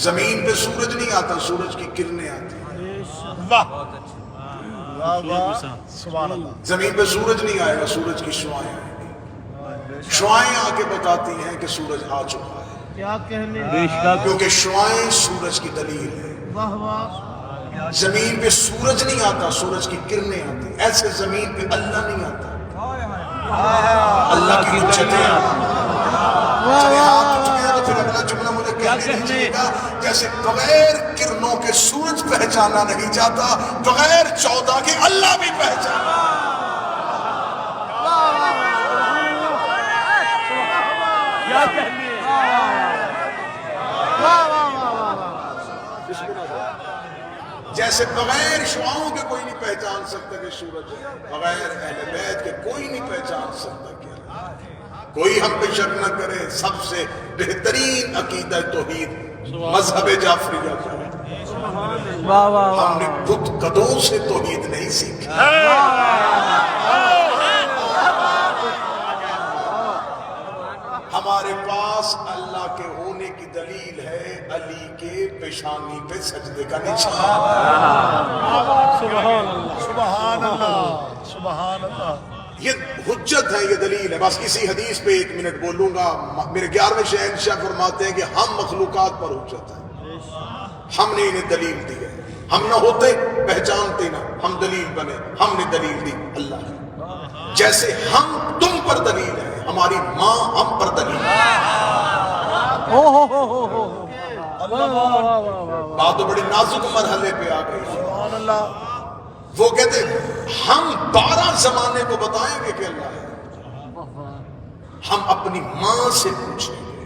زمین پہ سورج نہیں آتا، سورج کی کرنیں آتی ہیں۔ زمین پہ سورج نہیں آئے گا، سورج کی شعائیں آئیں گی۔ شعائیں آ کے بتاتی ہیں کہ سورج آ چکا ہے، کیونکہ شعائیں سورج کی دلیل ہے۔ زمین پہ سورج نہیں آتا، سورج کی کرنیں آتی ہیں۔ ایسے زمین پہ اللہ نہیں آتا، اللہ کی حجتیں آتی ہیں۔ چلے ہاتھ اٹھ گیا تو پھر اگلا جملہ مجھے کہنے دیجیے گا، جیسے بغیر کرنوں کے سورج پہچانا نہیں جاتا، بغیر 14 کے اللہ بھی پہچانا۔ جیسے بغیر شعاؤں کے کوئی نہیں پہچان سکتا کہ سورج ہے، بغیر اہل بیت کے کوئی نہیں پہچان سکتا کہ اللہ ہے۔ کوئی ہم پہ شک نہ کرے، سب سے بہترین عقیدہ توحید مذہب جعفریہ کا ہے۔ ہم نے بت قدوں سے توحید نہیں سیکھی۔ ہمارے پاس اللہ کے ہونے کی دلیل ہے علی کے پیشانی پہ سجدے کا نشان۔ سبحان اللہ سبحان اللہ سبحان اللہ۔ یہ حجت ہے، یہ دلیل ہے۔ بس اسی حدیث پہ 1 منٹ بولوں گا۔ میرے 11ویں شہنشاہ فرماتے ہیں کہ ہم مخلوقات پر حجت ہیں، ہم نے انہیں دلیل دی ہے۔ ہم نہ ہوتے پہچانتے نہ، ہم دلیل بنے، ہم نے دلیل دی اللہ ہے۔ جیسے ہم تم پر دلیل ہے، ہماری ماں ہم پر دلیل ہے۔ بات تو بڑی نازک مرحلے پہ آ گئی۔ سبحان اللہ۔ وہ کہتے ہم 12 زمانے کو بتائیں گے کہ اللہ ہے، ہم اپنی ماں سے پوچھیں گے،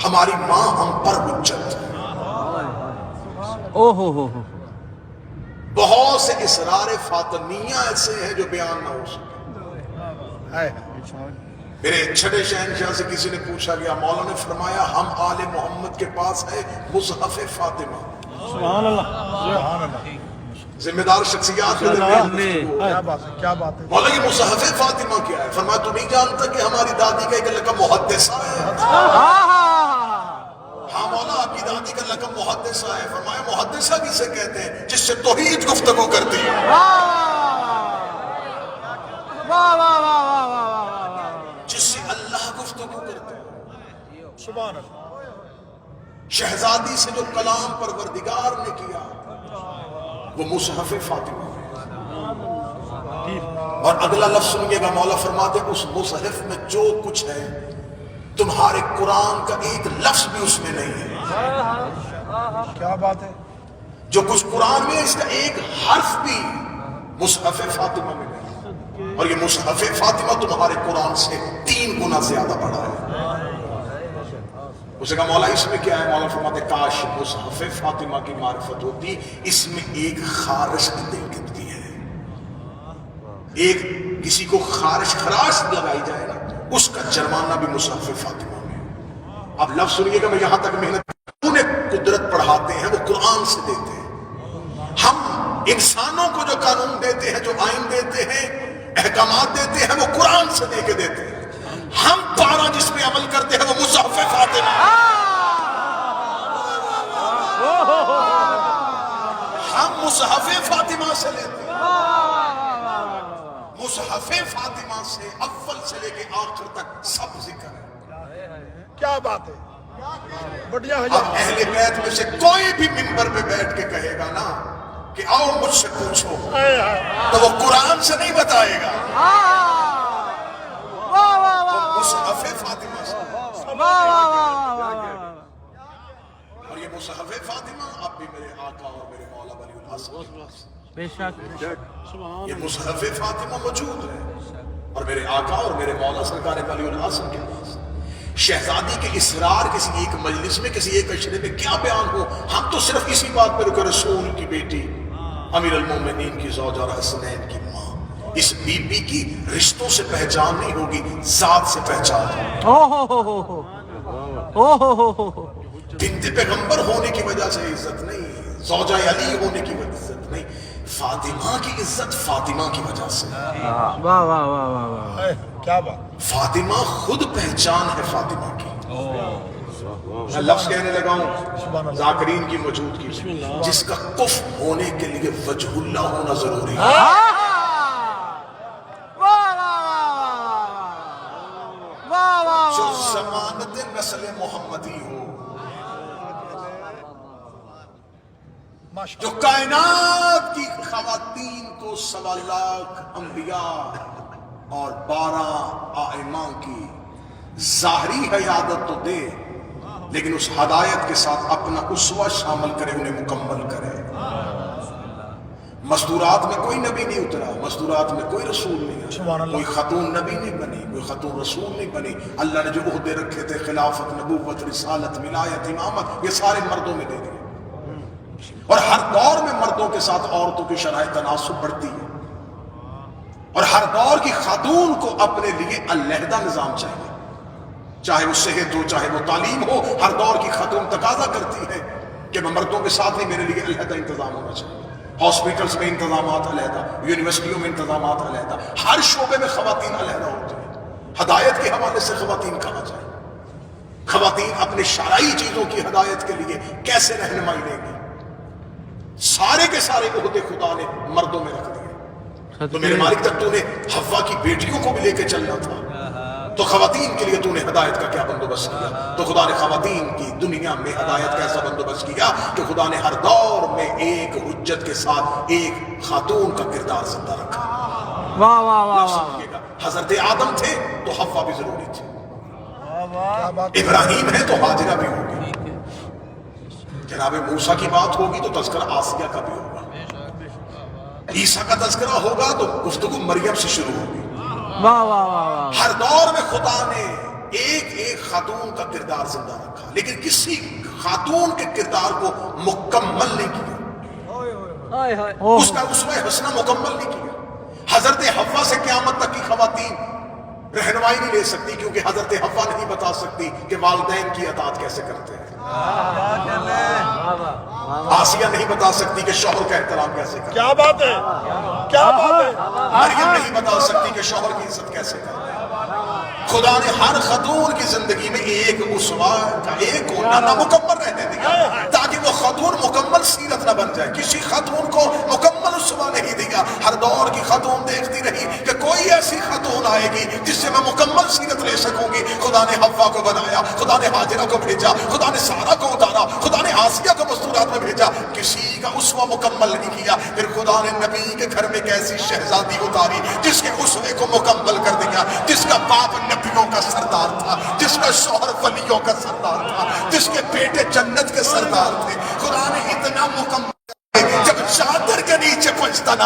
ہماری ماں ہم پر حجت ہے۔ بہت سے اسرار فاطمیہ ایسے ہیں جو بیان نہ ہو سکے۔ میرے 6 شہنشاہ سے کسی نے پوچھا گیا، مولا نے فرمایا ہم آل محمد کے پاس ہے مصحف فاطمہ۔ سبحان اللہ سبحان اللہ۔ ذمہ دار شخصیات کے درمیان کیا بات ہے کیا بات ہے۔ مولا یہ مصحف فاطمہ کیا ہے؟ فرمایا تو نہیں جانتا کہ ہماری دادی کا ایک لقب محدثہ ہے؟ ہاں مولا آپ کی دادی کا لقب محدثہ ہے۔ فرمایا محدثہ کسے کہتے ہیں؟ جس سے توحید گفتگو کرتی ہے۔ جس سے اللہ گفتگو کرتے ہیں۔ سبحان اللہ۔ شہزادی سے جو کلام پروردگار نے کیا وہ مصحف فاطمہ ہے۔ اور اگلا لفظ سنیے گا، مولا فرماتے ہیں اس مصحف میں جو کچھ ہے تمہارے قرآن کا ایک لفظ بھی اس میں نہیں ہے۔ کیا بات ہے۔ جو کچھ قرآن میں ہے اس کا ایک حرف بھی مصحف فاطمہ میں نہیں۔ اور یہ مصحف فاطمہ تمہارے قرآن سے 3 گنا زیادہ بڑا ہے۔ اسے کہا مولا اس میں کیا ہے؟ مولا فرماتے کاش مصحف فاطمہ کی معرفت ہوتی، اس میں ایک خارش کی دلکتی ہے، ایک کسی کو خراش لگائی جائے نا، اس کا جرمانہ بھی مصحف فاطمہ میں۔ اب لفظ سنیے گا، میں یہاں تک محنت انہیں قدرت پڑھاتے ہیں وہ قرآن سے دیتے ہیں۔ ہم انسانوں کو جو قانون دیتے ہیں، جو آئین دیتے ہیں، احکامات دیتے ہیں، وہ قرآن سے دے کے دیتے ہیں۔ ہم 12 جس پہ عمل کرتے ہیں وہ مصحف فاطمہ۔ ہم مصحف فاطمہ سے لیتے ہیں۔ مصحف فاطمہ سے اول سے لے کے آخر تک سب ذکر ہے۔ کیا بات ہے، بڑھیا ہے۔ اب اہل بیت میں سے کوئی بھی منبر پہ بیٹھ کے کہے گا نا کہ آؤ مجھ سے پوچھو، تو وہ قرآن سے نہیں بتائے گا، مصحف فاطمہ سے۔ اور یہ مصحف فاطمہ اب بھی میرے آقا اور میرے مولا ولی الحسن کے پاس، یہ مصحف فاطمہ موجود ہے اور میرے آقا اور میرے مولا سرکار ولی الحسن کے پاس۔ شہزادی کے اسرار کسی ایک مجلس میں کسی ایک اشرے میں کیا بیان ہو، ہم تو صرف اسی بات پر رکے، رسول کی بیٹی، امیر المومنین کی زوجہ اور حسنین کی ماں۔ اس بی بی کی رشتوں سے پہچان نہیں ہوگی، ذات سے پہچان ہوگی۔ بنت پیغمبر ہونے کی وجہ سے عزت نہیں، زوجہ علی ہونے کی وجہ سے عزت نہیں، فاطمہ کی عزت فاطمہ کی وجہ سے۔ کیا بات۔ فاطمہ خود پہچان ہے فاطمہ کی۔ میں لفظ کہنے لگا ہوں ذاکرین کی موجودگی میں، جس کا کف ہونے کے لیے وجہ اللہ ہونا ضروری ہے. جو ضمانت نسل محمدی ہو، جو کائنات کی خواتین کو 1.25 لاکھ انبیاء اور 12 ائمہ کی ظاہری حیادت تو دے، لیکن اس ہدایت کے ساتھ اپنا اسوہ شامل کرے، انہیں مکمل کرے. مستورات میں کوئی نبی نہیں اترا، مستورات میں کوئی رسول نہیں آیا، کوئی خاتون نبی نہیں بنی، کوئی خاتون رسول نہیں بنی. اللہ نے جو عہدے رکھے تھے، خلافت، نبوت، رسالت، ولایت، امامت، یہ سارے مردوں میں دے دیے. اور ہر دور میں مردوں کے ساتھ عورتوں کی شرح تناسب بڑھتی ہے، اور ہر دور کی خاتون کو اپنے لیے علیحدہ نظام چاہیے، چاہے وہ صحت ہو، چاہے وہ تعلیم ہو. ہر دور کی خاتون تقاضا کرتی ہے کہ میں مردوں کے ساتھ نہیں، میرے لیے علیحدہ انتظام ہونا چاہیے. ہاسپٹلز میں انتظامات علیحدہ، یونیورسٹیوں میں انتظامات علیحدہ، ہر شعبے میں خواتین علیحدہ ہوتی ہیں. ہدایت کے حوالے سے خواتین کہاں جائیں؟ خواتین اپنے شرعی چیزوں کی ہدایت کے لیے کیسے رہنمائی لیں گی؟ سارے کے سارے عہدے خدا نے مردوں میں رکھ دیے. تو میرے مالک تک تو نے حوا کی بیٹیوں کو بھی لے کے چلنا تھا، تو خواتین کے لیے تو نے ہدایت کا کیا بندوبست کیا؟ تو خدا نے خواتین کی دنیا میں ہدایت کا ایسا بندوبست کیا کہ خدا نے ہر دور میں ایک حجت کے ساتھ ایک خاتون کا کردار زندہ رکھا. واہ واہ واہ. حضرت آدم تھے تو حوا بھی ضروری تھی، ابراہیم ہے تو ہاجرہ بھی ہوگی، جناب موسیٰ کی بات ہوگی تو تذکرہ آسیہ کا بھی ہوگا، عیسیٰ کا تذکرہ ہوگا تو گفتگو مریم سے شروع ہوگی. واہ واہ واہ. ہر دور میں خدا نے ایک ایک خاتون کا کردار زندہ رکھا، لیکن کسی خاتون کے کردار کو مکمل نہیں کیا، اس کا اسوہ حسنہ مکمل نہیں کیا. حضرت حوا سے قیامت تک کی خواتین رہنمائی نہیں لے سکتی، کیونکہ حضرت حوا نہیں بتا سکتی کہ والدین کی اطاعت کیسے کرتے ہیں. آسیہ نہیں بتا سکتی کہ شوہر کا احترام کیسے کرتے ہیں. کیا بات ہے، کیا بات ہے. مریم نہیں بتا سکتی کہ شوہر کی عزت کیسے کرتے ہیں. خدا نے ہر خاتون کی زندگی میں ایک اسوہ کا ایک ہونا مکمل رہنے دیا، تاکہ وہ خاتون مکمل سیرت نہ بن جائے. کسی خاتون کو مکمل اسوہ نہیں دیا. ہر دور کی خاتون دیکھتی رہی کہ کوئی ایسی خاتون آئے گی جس سے میں مکمل سیرت لے سکوں گی. خدا نے حوا کو بنایا، خدا نے ہاجرہ کو بھیجا، خدا نے سارہ کو اتارا، خدا نے آسیہ کو مستورات میں بھیجا. کسی کا اسوہ مکمل نہیں کیا. پھر خدا نے نبی کے گھر میں ایک ایسی شہزادی اتاری جس کے اسوے کو مکمل کر دیا، جس کا باپ نبیوں کا سردار تھا، جس کا شوہر ولیوں کا سردار تھا، جس کے بیٹے جنت کے سردار تھے. خدا نے اتنا مکمل جب چادر کے نیچے پہنچتا نہ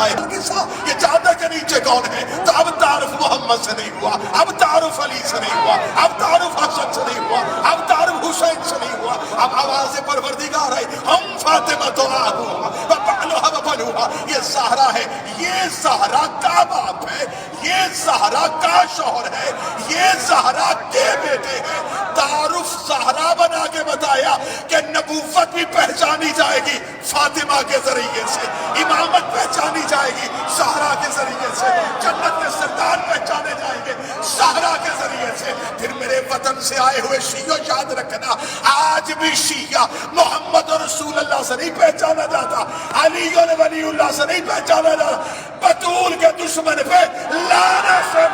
یہ چادر کے نیچے کون ہے، تو اب تعارف محمد سے نہیں ہوا، اب تعارف علی سے نہیں ہوا، اب تعارف حسن سے نہیں ہوا، اب تعارف حسین سے نہیں ہوا. اب آواز پروردگار ہے، ہم فاطمہ تو آہوہا وبعلوہا وبنوہا. یہ زہرا ہے، یہ زہرا کا باپ ہے، یہ زہرا کا شوہر ہے، یہ زہرا کے بیٹے ہیں. تعارف زہرا بنا کے بتایا کہ نبوت بھی پہچانی جائے گی فاطمہ کے ذریعے سے، امامت پہچانی جائے گی زہرا کے ذریعے سے، جنت کے سردار پہچانے جائیں گے زہرا کے ذریعے سے. پھر میرے وطن سے آئے ہوئے شیعہ یاد رکھنا، آج بھی شیعہ محمد رسول اللہ سے نہیں پہچانا جاتا، علی ولی اللہ سے نہیں پہچانا جاتا، بطول کے دشمن پہ لانے سے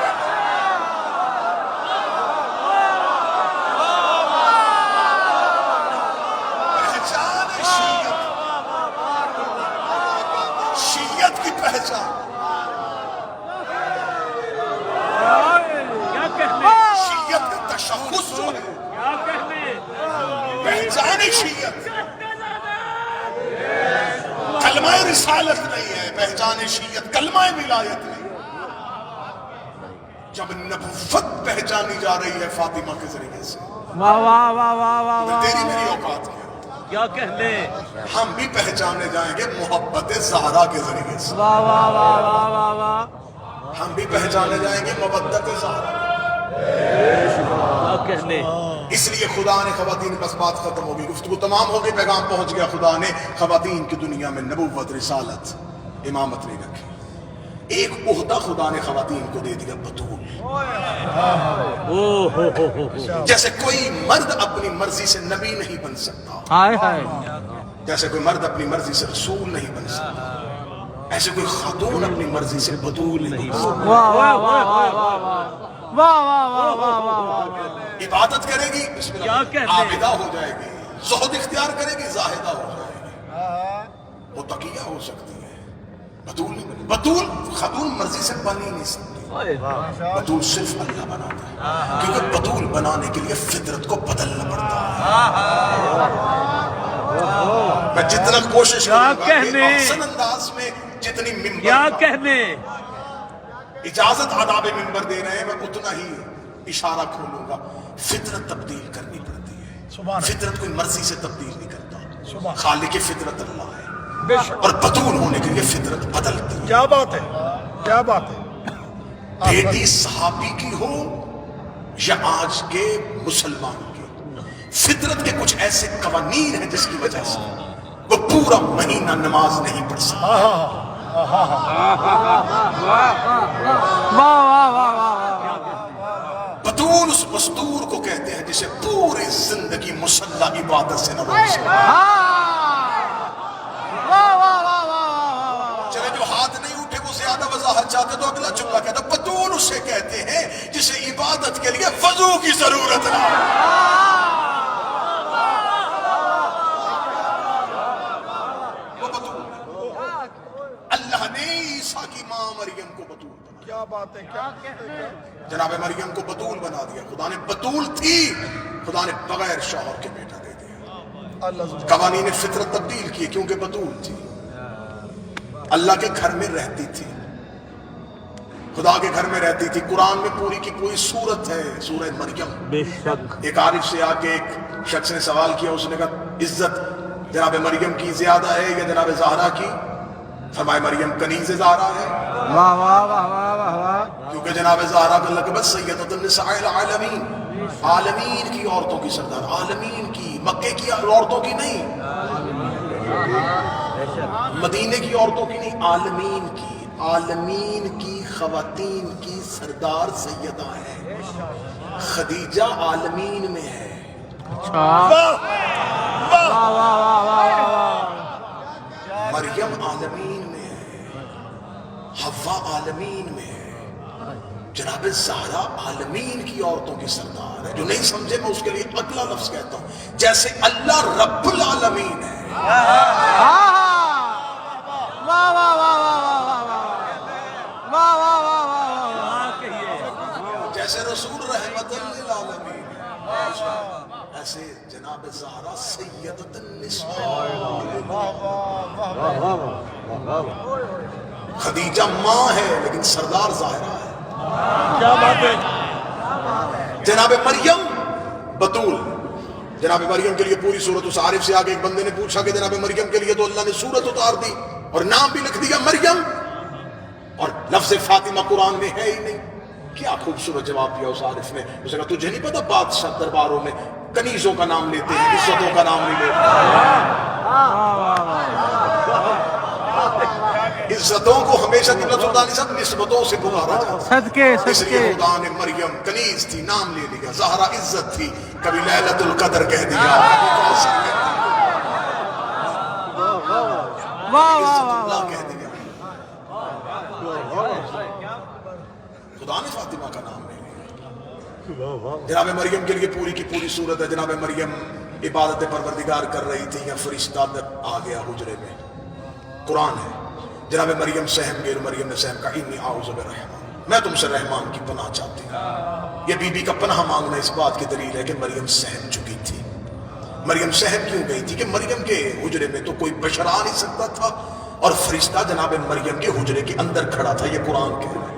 شیعت کی پہچان، شیعت کا تشخص جو ہے، پہچان شیعت کلمہ رسالت نہیں ہے، پہچان شیعت کلمہ ولایت نہیں. جب نبوت پہچانی جا رہی ہے فاطمہ کے ذریعے سے، واہ واہ واہ واہ واہ. تیری میری اوقات کیا کہنے، ہم بھی پہچانے جائیں گے محبت زہرا کے ذریعے سے. واہ واہ واہ واہ واہ واہ. ہم بھی پہچانے جائیں گے مودت زہرا. کیا کہنے. اس لیے خدا نے خواتین، بس بات ختم ہوگی، گفتگو تمام ہوگی، پیغام پہنچ گیا. خدا نے خواتین کی دنیا میں نبوت، رسالت، امامت نہیں رکھی. ایک عہدہ خدا نے خواتین کو دے دیا، بطول۔ جیسے کوئی مرد اپنی مرضی سے نبی نہیں بن سکتا، ہائے ہائے، جیسے کوئی مرد اپنی مرضی سے رسول نہیں بن سکتا، ایسے کوئی خاتون اپنی مرضی سے بطول نہیں بن سکتا۔ واہ واہ واہ واہ واہ واہ واہ واہ واہ واہ واہ، عبادت کرے گی بسم کیا اللہ کہتے ہیں؟ عابدہ ہو جائے گی، زہد اختیار کرے گی زاہدہ ہو جائے گی، وہ تقیہ ہو سکتی ہے، بطول نہیں بنے۔ بطول خاتون مرضی سے بن ہی نہیں سکتی، بطول صرف اللہ بناتا ہے، کیونکہ بطول بنانے کے لیے فطرت کو بدلنا پڑتا ہے۔ میں جتنا کوشش کروں گا کہ کہنے؟ احسن انداز میں جتنی کیا ممبر کہنے، اجازت آداب ممبر دے رہے ہیں میں اتنا ہی اشارہ کھولوں گا۔ فطرت تبدیل کرنی پڑتی ہے، سبحان اللہ۔ فطرت کوئی مرضی سے تبدیل نہیں کرتا، سبحان خالق فطرت اللہ ہے، بے شک، اور بطول ہونے کے لیے فطرت بدلتی ہے۔ کیا بات ہے، کیا بات ہے۔ بیٹی صحابی کی ہو یا آج کے مسلمان کی، فطرت کے کچھ ایسے قوانین ہیں جس کی وجہ سے وہ پورا مہینہ نماز نہیں پڑھ سکتا۔ واہ واہ واہ واہ، بطول اس مستور کو کہتے ہیں جسے پوری زندگی مسلح عبادت سے نہ روک سکے۔ واہ واہ واہ واہ، چلے جو ہاتھ نہیں اٹھے وہ زیادہ وضاحت چاہتے تو اگلا جملہ کہتا، بطول اسے کہتے ہیں جسے عبادت کے لیے وضو کی ضرورت نہ ہو۔ وہ بطول ہے۔ اللہ نے عیسیٰ کی ماں مریم کو بطول بنا، کیا بات ہے، کیا کہتے ہیں۔ جناب مریم کو بطول بنا دیا۔ خدا نے بطول تھی، خدا نے بغیر شوہر کے بیٹا دے دیا۔ اللہ سبحانہ۔ قوانین فطرت تبدیل کیے کیونکہ بطول تھی، اللہ کے گھر میں رہتی تھی، خدا کے گھر میں رہتی تھی۔ قرآن میں پوری کی پوری سورت ہے سورہ مریم۔ بے شک، ایک عارف سے آ کے ایک شخص نے سوال کیا، اس نے کہا عزت جناب مریم کی زیادہ ہے یا جناب زہرا کی؟ فرمایا مریم کنیز زہرا ہے، واہ واہ واہ واہ واہ واہ، کیونکہ جناب زہرا کا لقب سیدۃ النساء العالمین، عالمین کی عورتوں کی سردار، عالمین کی، مکے کی عورتوں کی نہیں، مدینے کی عورتوں کی نہیں، عالمین کی، عالمین کی خواتین کی سردار سیدہ ہے۔ خدیجہ عالمین میں ہے، واہ واہ واہ واہ واہ، مریم عالمین میں ہے، حوا عالمین میں ہے، جناب زہرا عالمین کی عورتوں کی سردار ہے۔ جو نہیں سمجھے میں اس کے لیے اگلا لفظ کہتا ہوں، جیسے اللہ رب العالمین ہے، واہ واہ واہ واہ واہ واہ واہ واہ واہ واہ، کہیے جیسے رسول رحمت للعالمین ہے، ایسے جناب زہرا سیدۃ النساء، خدیجہ ماں ہے لیکن سردار ظاہرہ ہے، کیا بات ہے۔ جناب مریم بطول۔ جناب مریم کے لیے پوری صورت، اس عارف سے آگے ایک بندے نے پوچھا کہ جناب مریم کے لیے تو اللہ نے صورت اتار دی اور نام بھی لکھ دیا مریم، اور لفظ فاطمہ قرآن میں ہے ہی نہیں۔ کیا خوبصورت جواب دیا اس عارف نے، اس نے کہا تجھے نہیں پتا بادشاہ درباروں میں کنیزوں کا نام لیتے ہیں، عزتوں کا نام نہیں لیتے، عزتوں کو ہمیشہ قبلۃ اللہ علیہ وسلم نسبتوں سے پکارا جاتا ہے۔ صدقے اس لیے صدقے، خدا نے مریم کنیز تھی نام لے لیا، زہرا عزت تھی کبھی لیلۃ القدر کہہ دیا، کبھی کوثر کہہ دیا، واہ واہ عزت واہ اللہ کہہ دیا۔ خدا نے فاطمہ کا نام لے لیا۔ جناب مریم کے لیے پوری کی پوری صورت ہے۔ جناب مریم عبادت پروردگار کر رہی تھی یا فرشتہ آ گیا حجرے میں، قرآن ہے۔ جناب مریم سہم گئی، مریم نے سہم کہا انی اعوذ برحمان، میں تم سے رحمان کی پناہ چاہتی ہوں۔ یہ بی بی کا پناہ مانگنا اس بات کی دلیل ہے کہ مریم سہم چکی تھی۔ مریم سہم کیوں گئی تھی کہ مریم کے حجرے میں تو کوئی بشر آ نہیں سکتا تھا، اور فرشتہ جناب مریم کے حجرے کے اندر کھڑا تھا، یہ قرآن کہہ رہا ہے۔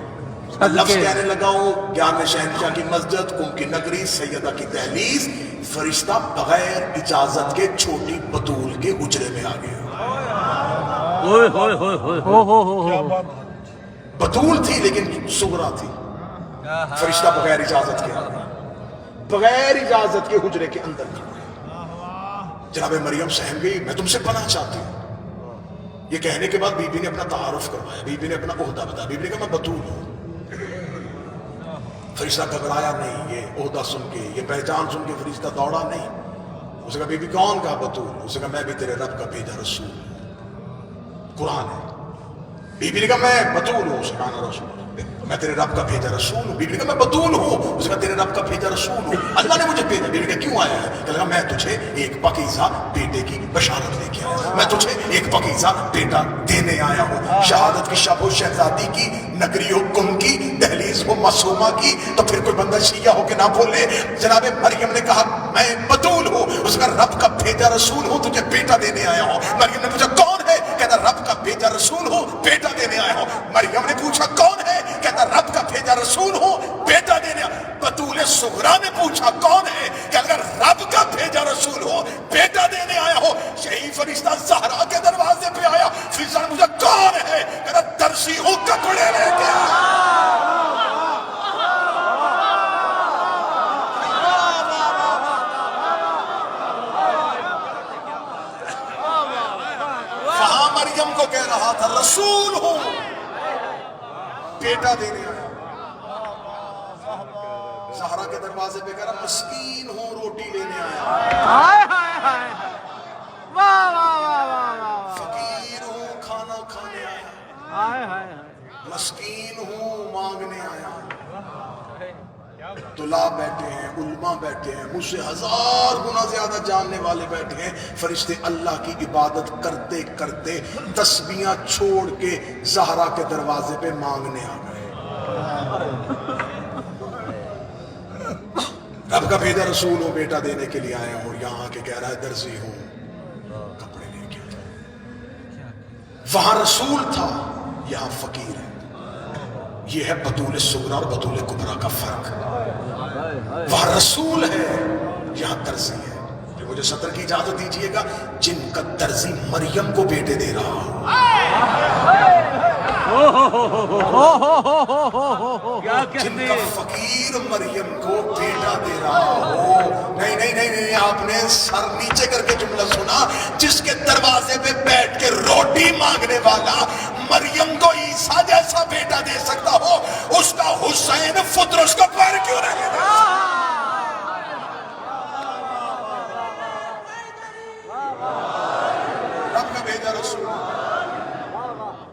لفظ کہنے لگا ہوں 11ویں شہنشاہ کی مسجد، قم کی نگری، سیدہ کی دہلیز، فرشتہ بغیر اجازت کے چھوٹی بطول کے حجرے میں آ گیا۔ ہوئے ہوئے ہوئے ہوئے ہو کیا ہو، بات ہے۔ بطول تھی لیکن صغرا تھی، فرشتہ بغیر اجازت کے آ گیا، بغیر اجازت کے حجرے کے اندر کھڑا ہے۔ جناب مریم سہم گئی، میں تم سے پناہ چاہتی ہوں۔ یہ کہنے کے بعد بی بی نے اپنا تعارف کروایا, بی بی نے اپنا عہدہ بتایا. بی بی نے کہا میں بطول ہوں. فرشتہ گھبرایا نہیں, یہ عہدہ سن کے, یہ پہچان سن کے فرشتہ دوڑا نہیں. اس نے کہا بی بی کون؟ کہا بطول. اس نے کہا میں بھی تیرے رب کا بھیجا رسول ہوں. قرآن ہے. بی بی نے کہا میں بطول ہوں. اس نے کہا رسول میں تیرے رب کا بھیجا رسول ہوں. بی بی نے کہا میں بطول ہوں. اس نے کہا تیرے رب کا بھیجا رسول ہوں, اللہ نے مجھے بھیجا. بی بی نے کہا کیوں آیا ہے؟ کہا میں تجھے ایک پاکیزہ بیٹے کی بشارت لے کے آیا ہوں, میں تجھے ایک پاکیزہ بیٹا دینے آیا ہوں. شہادت کی شب ہو شہزادی کی, نگری ہو کن کی, دہلیز ہو معصومہ کی, تو پھر کوئی بندہ شیعہ ہو کے نہ بولے. جناب مریم نے کہا میں بطول ہوں. اس کا رب کا بھیجا رسول ہوں, تجھے بیٹا دینے آیا ہوں. مریم نے پوچھا کون ہے؟ کہتا رب کا بھیجا رسول ہوں, بیٹا دینے آیا ہوں. مریم نے پوچھا کون ہے؟ کہتا رب کا بھیجا رسول ہوں, بیٹا دینے آیا. بطول صغرا نے پوچھا کون ہے؟ کہ اگر رب کا بھیجا رسول ہو, بیٹا دینے آیا ہو. یہی فرشتہ زہرا کے دروازے پہ آیا. فرشتہ نے پوچھا کون ہے؟ کہتا درزی ہوں, کپڑے لے کے آیا. وہاں مریم کو کہہ رہا تھا رسول ہوں, بیٹا دینے آیا. زہرا کے دروازے پہ کہہ رہا مسکین ہوں, روٹی لینے آیا. ہائے ہائے ہائے, واہ واہ واہ واہ واہ, فقیر ہوں, کھانا کھانے آیا. ہائے ہائے ہائے, مسکین ہوں, مانگنے آیا. طلاب بیٹھے ہیں, علماء بیٹھے ہیں, مجھ سے 1000 گنا زیادہ جاننے والے بیٹھے ہیں. فرشتے اللہ کی عبادت کرتے کرتے تسبیحاں چھوڑ کے زہرا کے دروازے پہ مانگنے آ گئے. رب کا بھیجا رسول ہوں, بیٹا دینے کے لیے آیا ہوں. یہاں آ کے کہہ رہا ہے درزی ہوں, کپڑے لے کے آیا. وہاں رسول تھا, یہاں فقیر ہے. یہ ہے بطول صغرا اور بطول کبرا کا فرق. وہاں رسول ہے, یہاں درزی ہے. مجھے سطر کی اجازت دیجئے گا, جن کا درزی مریم کو بیٹے دے رہا ہو, جن کا فقیر مریم کو بیٹا دے رہا ہو. نہیں نہیں نہیں نہیں, آپ نے سر نیچے کر کے جملہ سنا. جس کے دروازے پہ بیٹھ کے روٹی مانگنے والا مریم کو عیسیٰ جیسا بیٹا دے سکتا ہو, اس کا حسین فطرس کو پیر کیوں نہیں دے سکتا؟ رب کا بھیجا رسول.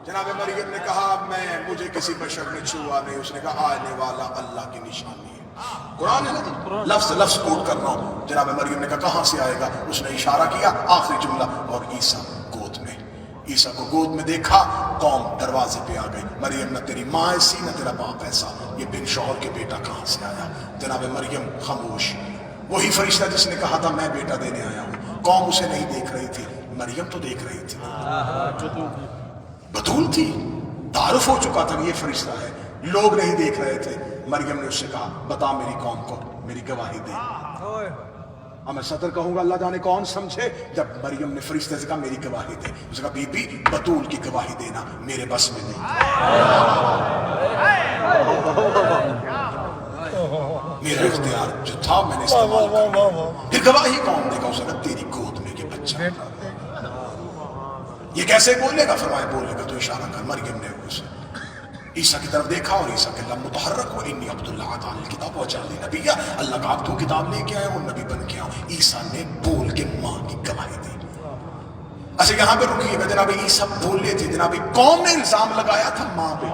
جناب مریم نے کہا مجھے کسی بشر نے چھوا نہیں. اس نے کہا آنے والا اللہ کی نشانی ہے. قرآن ہے نا جی, لفظ لفظ کوٹ کر رہا ہوں. جناب مریم نے کہا کہاں سے آئے گا؟ اس نے اشارہ کیا, آخری جملہ, اور عیسیٰ گود میں. عیسیٰ کو گود میں دیکھا, قوم دروازے پہ آ گئی. مریم نہ تیری ماں ایسی نہ تیرا باپ ایسا, یہ بن شوہر کے بیٹا کہاں سے آیا؟ جناب مریم خاموش. وہی فرشتہ جس نے کہا تھا میں بیٹا دینے آیا ہوں, قوم اسے نہیں دیکھ رہی تھی, مریم تو دیکھ رہی تھی. بطول تھی, تعارف ہو چکا تھا کہ یہ فرشتہ ہے, لوگ نہیں دیکھ رہے تھے. مریم نے اس سے کہا بتا میری قوم کو, میری گواہی دے. اب میں صدر کہوں گا, اللہ جانے کون سمجھے. جب مریم نے فرشتے سے کہا میری گواہی دے, اس نے کہا بی بی بطول کی گواہی دینا میرے بس میں نہیں, میرا اختیار جو تھا میں نے استعمال کیا. پھر گواہی کون دے گا؟ اس نے کہا تیری گود میں یہ بچہ. یہ کیسے بولے گا؟ فرمایا بولے گا تو اشارہ کر. مریم نے اسے عیسیٰ کی طرف دیکھا, اور عیسیٰ کے لب متحرک ہوا, انی عبداللہ آتانی الکتاب وجعلنی نبیا, اللہ کا عبد ہوں, کتاب لے کے آیا ہوں, نبی بن کے آؤں. عیسیٰ نے بول کے ماں کی گواہی دی. اچھا یہاں پہ رکیے گا. جناب عیسیٰ بولے تھے, جناب قوم نے الزام لگایا تھا ماں پہ,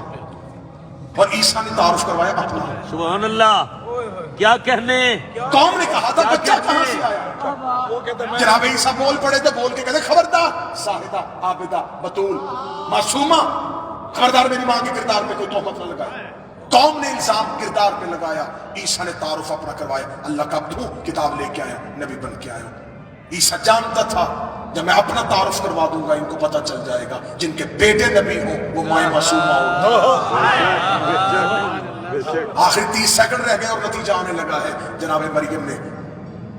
اور عیسیٰ نے تعارف کروایا اپنا. سبحان اللہ, کیا کہنے. قوم نے کہا تھا بچہ کہاں سے آیا؟ جناب عیسیٰ بول پڑے تھے, بول کے کہتے خبردار, ساہدہ, عابدہ, بطول, معصومہ, خبردار میری ماں کے کردار پہ کوئی تہمت نہ لگائے. قوم نے الزام کردار پہ لگایا. عیسیٰ نے تعارف اپنا کروایا, اللہ کا عبد ہوں, کتاب لے کے آیا, نبی بن کے آیا. عیسیٰ جانتا تھا جب میں اپنا تعارف کروا دوں گا ان کو پتہ چل جائے گا جن کے بیٹے نبی ہوں وہ مائیں معصومہ ہوں. آخر 30 سیکنڈ رہ گئے اور نتیجہ آنے لگا ہے. جناب مریم نے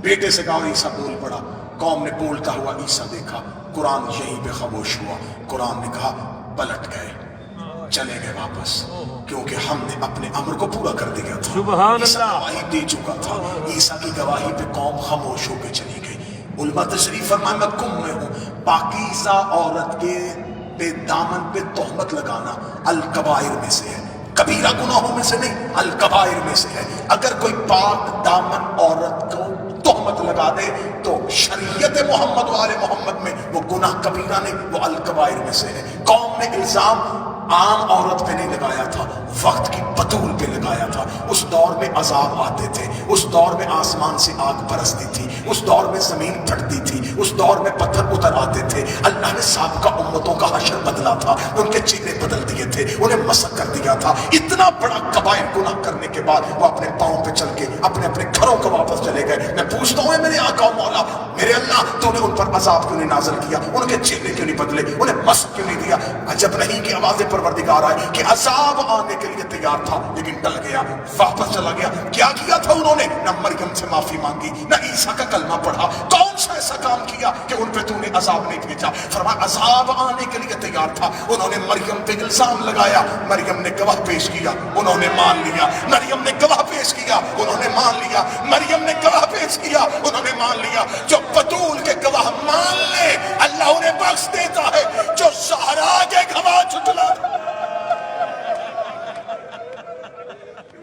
بیٹے سے کہا اور عیسیٰ بول پڑا. قوم نے بولتا ہوا عیسیٰ دیکھا, قرآن یہیں پہ خاموش ہوا. قرآن نے کہا پلٹ گئے, چلے گئے واپس, کیونکہ ہم نے اپنے امر کو پورا کر دیا تھا. عیسیٰ گواہی دے چکا تھا. عیسیٰ کی گواہی پہ قوم خاموش ہو کے چلی گئی. علماء تشریف فرمائے میں کم میں ہوں, پاکیزہ عورت کے بے دامن پہ تہمت لگانا الکبائر میں سے ہے، کبیرہ گناہوں میں سے نہیں، الکبائر میں سے ہے۔ اگر کوئی پاک دامن عورت کو تہمت لگا دے تو شریعت محمد و آل محمد میں وہ گناہ کبیرہ نہیں، وہ الکبائر میں سے ہے۔ قوم نے الزام عام عورت پہ نہیں لگایا تھا، وقت کی بطول پہ لگایا تھا۔ اس دور میں عذاب آتے تھے، اس دور میں آسمان سے آگ برستی تھی، اس دور میں زمین پھٹتی تھی، اس دور میں پتھر اتر آتے تھے۔ اللہ نے سابقہ امتوں کا حشر بدلا تھا، ان کے چہرے بدل دیے تھے، انہیں مسخ کر دیا تھا۔ اتنا بڑا کبائر گناہ کرنے کے بعد وہ اپنے پاؤں پہ چل کے اپنے اپنے گھروں کو واپس چلے گئے۔ میں پوچھتا ہوں میرے آقا و مولا، میرے اللہ، تو نے ان پر عذاب کیوں نہیں نازل کیا؟ ان کے چہرے کیوں نہیں بدلے؟ انہیں مسخ کیوں نہیں دیا؟ عجب نہیں کہ آواز پروردگار آئے کہ عذاب آنے کے لیے تیار تھا لیکن ٹل گیا، واپس چلا گیا۔ کیا کیا تھا انہوں نے؟ نہ مریم سے معافی مانگی، نہ عیسیٰ کا کلمہ پڑھا۔ کون سا ایسا کام کیا کہ ان پہ تو نے عذاب نہیں بھیجا؟ فرمایا عذاب آنے کے لیے تیار تھا، انہوں نے مریم پہ الزام لگایا، مریم نے گواہ پیش کیا، انہوں نے مان لیا۔ مریم نے گواہ پیش کیا، انہوں نے مان لیا۔ مریم نے گواہ پیش کیا، انہوں نے مان لیا۔ جو بطول کے گواہ مان لے اللہ انہیں بخش دیتا ہے، جو زہرا کے گواہ جھٹلا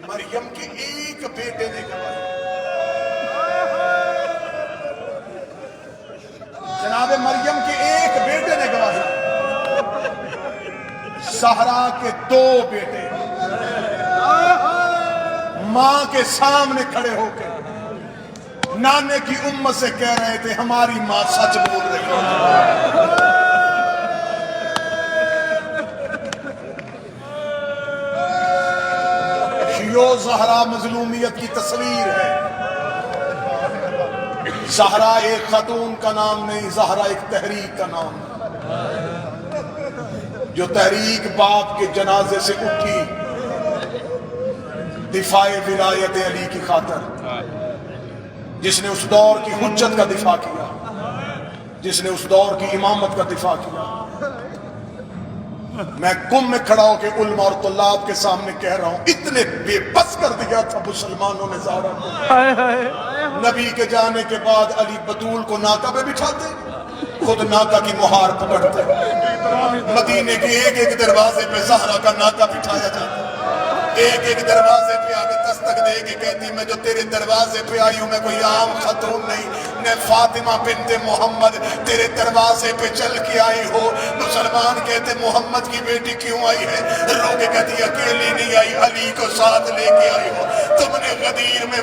مریم کے ایک بیٹے نے گواہی، جناب مریم کے ایک بیٹے نے گواہی، زہرا کے دو بیٹے ماں کے سامنے کھڑے ہو کے نانے کی امت سے کہہ رہے تھے ہماری ماں سچ بول رہی ہے۔ یہ زہرا مظلومیت کی تصویر ہے۔ زہرا ایک خاتون کا نام نہیں، زہرا ایک تحریک کا نام ہے، جو تحریک باپ کے جنازے سے اٹھی دفاع ولایت علی کی خاطر، جس نے اس دور کی حجت کا دفاع کیا، جس نے اس دور کی امامت کا دفاع کیا۔ میں قم میں کھڑا ہو کے علماء اور طلاب کے سامنے کہہ رہا ہوں، اتنے بے بس کر دیا تھا مسلمانوں نے زہرا کو۔ نبی کے جانے کے بعد علی بطول کو ناکہ پہ بٹھاتے، خود ناکہ کی مہار پکڑتے، مدینے کے ایک ایک دروازے پہ زہرا کا ناکہ بٹھایا جاتا، ایک ایک دروازے پہ آگے دستک دے کے کہتی میں جو تیرے دروازے پہ آئی ہوں میں کوئی عام خاتون نہیں، میں فاطمہ بنت محمد تیرے دروازے پہ چل کے آئی ہو۔ مسلمان کہتے محمد کی بیٹی کیوں آئی ہے؟ رو کے کہتی اکیلی نہیں آئی، علی کو ساتھ لے کے آئی ہو۔ تم نے غدیر میں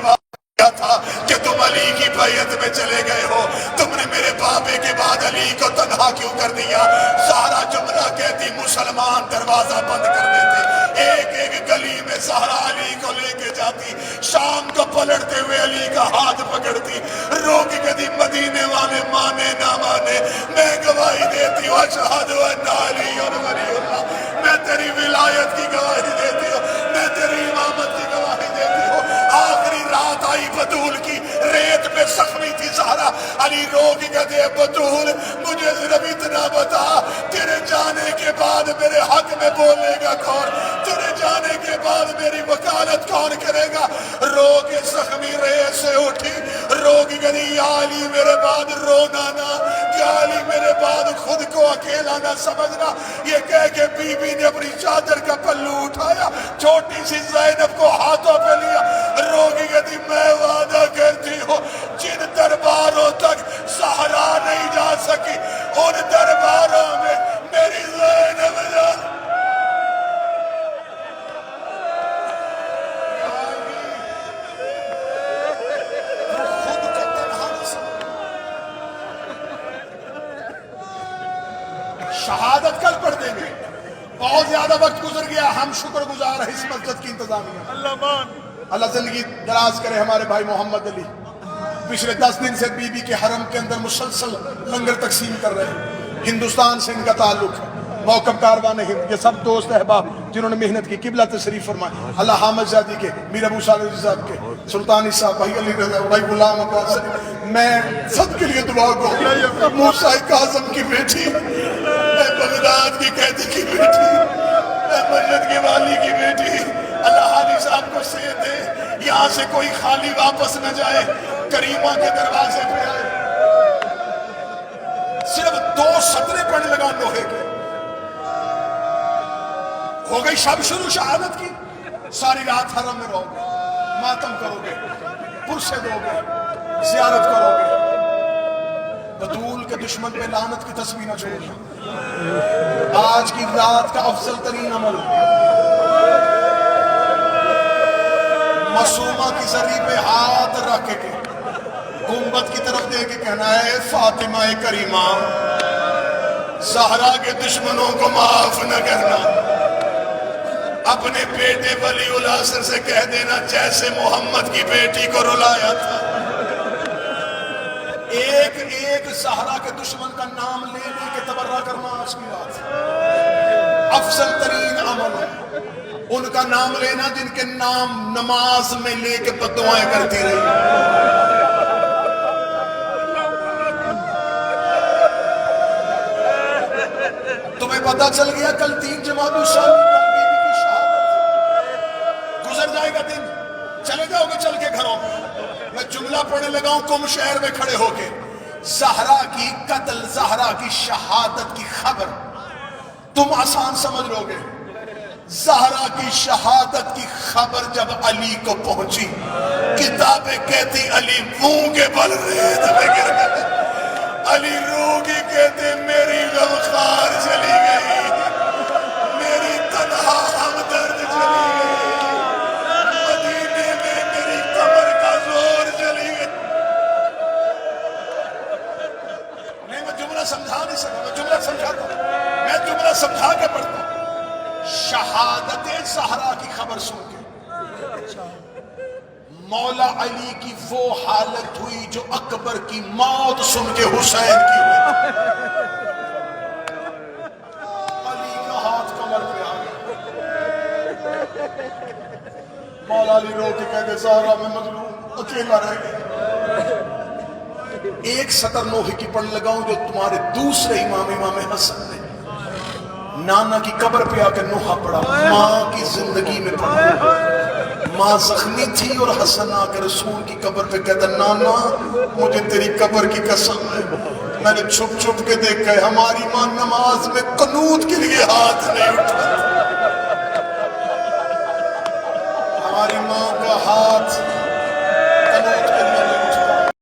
کیا تھا کہ تم علی کی بیعت میں چلے گئے ہو؟ تم نے میرے بابے کے بعد علی کو تنہا کیوں کر دیا؟ سارا جملہ کہتی مسلمان دروازہ بند کر دیتے، ایک ایک گلی میں زہرا علی کو لے کے جاتی، شام کو پلٹتے ہوئے علی کا ہاتھ پکڑتی، رو کے کہتی مدینے والے مانے نہ مانے میں گواہی دیتی ہوں اشہد ان علی ولی اللہ، میں تیری ولایت کی گواہی دیتی ہوں، میں تیری امامت کی گواہی دیتی ہوں۔ آخری رات آئی بطول کی، ریت پہ زخمی تھی زہرا، علی رو کے کہتے بطول مجھے صرف اتنا بتا تیرے جانے کے بعد میرے حق میں بولے گا کون؟ تیرے جانے کے بعد میری وکالت کون کرے گا؟ رو کے زخمی ریت سے اٹھی، رو کے کہتی یا علی میرے بعد رونا نہ، یا علی میرے بعد خود کو اکیلا نہ سمجھنا۔ یہ کہہ کے بی بی نے اپنی چادر کا پلو اٹھایا، چھوٹی سی زینب کو ہاتھوں پہ لیا، رو کے کہتی میں وعدہ کرتی ہوں جن درباروں تک زہرا نہیں جا سکی ان درباروں میں میری زینب جا۔ شہادت کل پڑھ دیں گے، بہت زیادہ وقت گزر گیا، ہم شکر گزار ہیں اس مسجد کی انتظامیہ۔ اللہ زندگی دراز کرے ہمارے بھائی محمد علی، پچھلے 10 دن سے بی بی کے حرم کے اندر مسلسل لنگر تقسیم کر رہے ہیں۔ ہندوستان سے ان کا تعلق ہے، موقب کاروان ہند، یہ سب دوست احباب جنہوں نے محنت کی، قبلہ تشریف فرمائے۔ اللہ حامد زادی کے، میر ابو صالح صاحب کے، سلطانی صاحب، بھائی علی رضا، بھائی غلام عباس، میں سب کے لیے دعا کروں۔ موسیٰ کاظم کی بیٹی، میں بغداد کی قیدی کی بیٹی، میں مجد کے والی کی بیٹی، اللہ حالی صاحب کو صحت دے، یہاں سے کوئی خالی واپس نہ جائے، کریمہ کے دروازے پہ آئے۔ صرف 2 سطریں پڑھنے لگا لوہے کے، ہو گئی شب شروع شہادت کی، ساری رات حرم میں رہو گے، ماتم کرو گے، پرسے دو گے، زیارت کرو گے، بطول کے دشمن پہ لعنت کی تسبیح نہ چھوڑنا۔ آج کی رات کا افضل ترین عمل معصومہ کی زری پہ ہاتھ رکھ کے گنبد کی طرف دے کے کہنا ہے فاطمہ کریمہ زہرا کے دشمنوں کو معاف نہ کرنا، اپنے بیٹے ولی العصر سے کہہ دینا جیسے محمد کی بیٹی کو رلایا تھا۔ ایک ایک زہرا کے دشمن کا نام لے لے کے تبرہ کرنا آج کی رات افضل ترین عمل ہے۔ ان کا نام لینا جن کے نام نماز میں لے کے بددعائیں کرتی رہی۔ تمہیں پتا چل گیا کل 3 جمادی الثانی بی بی کی شہادت، گزر جائے گا دن، چلے جاؤ گے چل کے گھروں میں جملہ پڑھنے لگا ہوں کم شہر میں کھڑے ہو کے، زہرا کی قتل، زہرا کی شہادت کی خبر تم آسان سمجھ لو گے۔ زہرا کی شہادت کی خبر جب علی کو پہنچی، کتابیں کہتی علی منہ کے بل ریت میں گر گئے، علی روگی کہتے میری غمخوار چلی گئی، میری تنہا ہمدرد چلی گئی، مدینے میں میری قبر کا زور چلی گئی۔ نہیں میں جملہ سمجھا نہیں سکتا، میں جملہ سمجھاتا ہوں، میں جملہ سمجھا کے پڑھتا ہوں۔ شہادت زہرا کی خبر سن کے مولا علی کی وہ حالت ہوئی جو اکبر کی موت سن کے حسین کی ہوئی۔ علی کا ہاتھ کمر پہ آ گیا، مولا علی رو کے کہتے زہرا میں مظلوم اکیلا رہ گیا۔ ایک سطر نوحے کی پڑھ لگاؤں جو تمہارے دوسرے امام حسن نے نانا کی قبر پہ آ کے نوحہ پڑھا، ماں کی زندگی میں پڑھا۔ ماں زخمی تھی اور حسن آ کے رسول کی قبر پہ کہتا نانا مجھے تیری قبر کی قسم ہے، میں نے چھپ چھپ کے دیکھا ہے ہماری ماں نماز میں قنوت کے لیے ہاتھ نہیں اٹھا۔